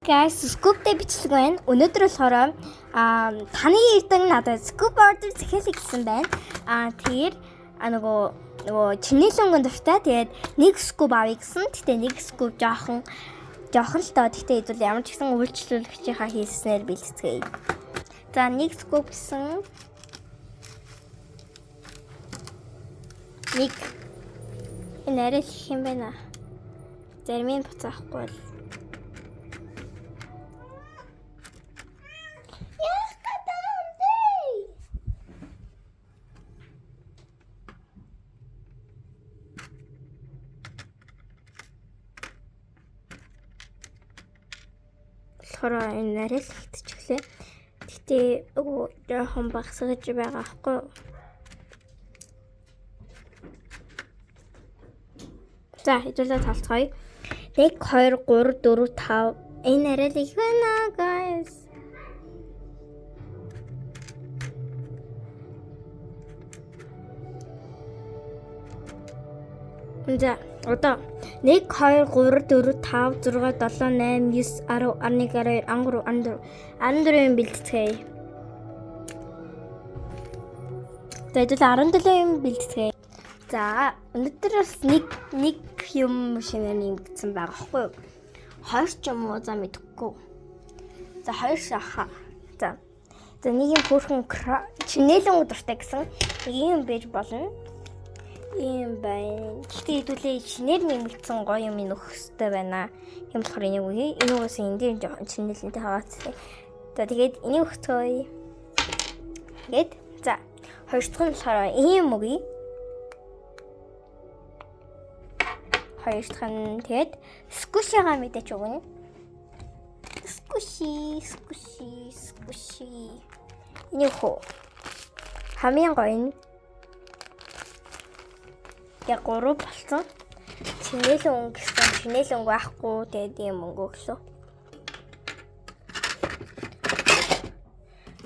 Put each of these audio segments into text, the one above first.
Guys, scoop day бичлэг байна. Өнөөдөр болохоор таны эрдэн надад scoop order захиалъя гэсэн байна. Тэгэхээр нөгөө чиний лонгон дуртай. Тэгээд нэг scoop авъя гэсэн. Гэтэ нэг scoop жоохон л доо. Гэтэ хэдүүл ямар ч гэсэн үйлчлүүлэгчийнхаа хийснээр бэлтгэе. За нэг scoop гэсэн. Нэг энэ арай их юм байна. Зарим нь буцаахгүй бол болохоор энэ арай л ихтчихлээ. Гэтэ жоохон багсгаж байгаа аахгүй. За хэдүүлээ талцгаая. 1 2 3 4 5 энэ арай л их байна guys. За одоо 1 2 3 4 5 6 7 8 9 10 11 12 13 14 бэлтгэе. Тэгээд 17 юм бэлтгэе. За өнөөдөр бас нэг юм шинээр нэгдсэн байгаа хгүй юу? 2 ч юм уу за мэдэхгүй. За 2 шаха. За нэг юм хөөрхөн чинэлэн удиртай гэсэн нэг юм байж болно. Ийм байна. Гэхдээ хэдүүлээ шинээр нэмэгдсэн гоё юм нөх хөстэй байна. Юм болохоор энийг үгүй. Энэ уус энэ жоохон чинэлэнтэй хаваацлаа. За тэгээд энийг өгцгөөе. Тэгээд за хоёр дахь нь болохоор ийм үгүй. Хоёр дахь нь тэгээд скушигаа мэдээч өгнө. Скуши. Энийг хөө. Хамгийн гоё нь яг 3 болсон. Чинэлэн өнгө гэсэн чинэлэн өнгө байхгүй тэгээд ийм өнгө өглөө.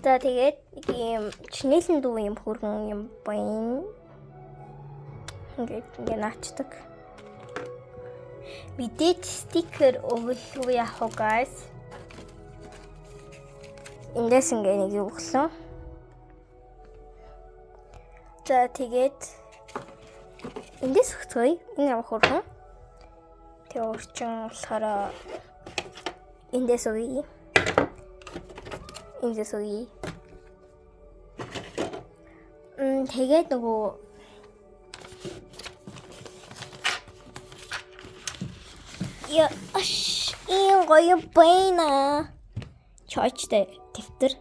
За тэгээд ийм чинэлэн дүү юм хөргөн юм байна. Ингээ наачдаг. Мэдээч стикер өгөх яах вэ guys? Эндээс ингээ нэг өглөө. За тэгээд эндээс өгцгөөе. Энэ ямар хөргөн. Тэгээ урчин болохоор эндээс өгье. Тэгээд нөгөө ийм гоё байна. Чойчтэй дэвтэр.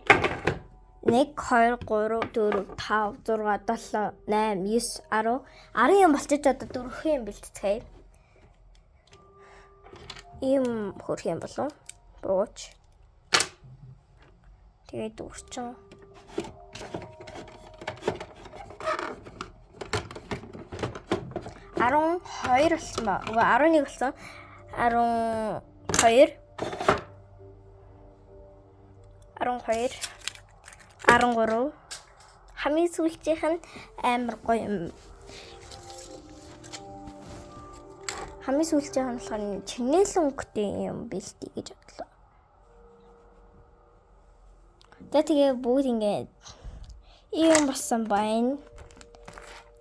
1 2 3 4 5 6 7 8 9 10 юм болчих одоо дөрөх юм бэлтгэе. Ийм хөрх юм болов. Бууч. Тэгээд үрчин. Арун 2 болсон ба. Үгүй 11 болсон. 12 13 хамгийн сүүлчийнх нь амар гоё юм. Хамгийн сүүлчийнх нь болохоор чинэлэн өнгөтэй юм бэлтий гэж бодлоо. Тэгээ бүгд ингээд ийм болсон байна.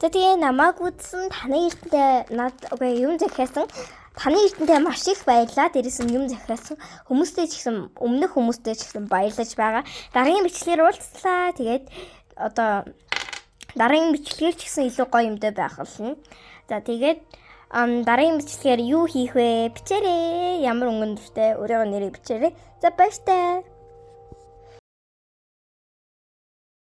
Тэгээ намайг үзсэн таны эрдэнэ юм захиасан. Таны эрдэнэ маш их баярлалаа. Дээрээс нь юм захиасан хүмүүстэй ч гэсэн өмнөх хүмүүстэй ч гэсэн баярлаж байгаа. Дараагийн бичлэгээр уулзлаа. Тэгээд одоо дараагийн бичлэгээр ч гэсэн илүү гоё юмтай байх болно. За тэгээд дараагийн бичлэгээр юу хийх вэ? Бичээрэй. Ямар өнгөн дуртай өөрийнхөө нэрийг бичээрэй. За баяртай.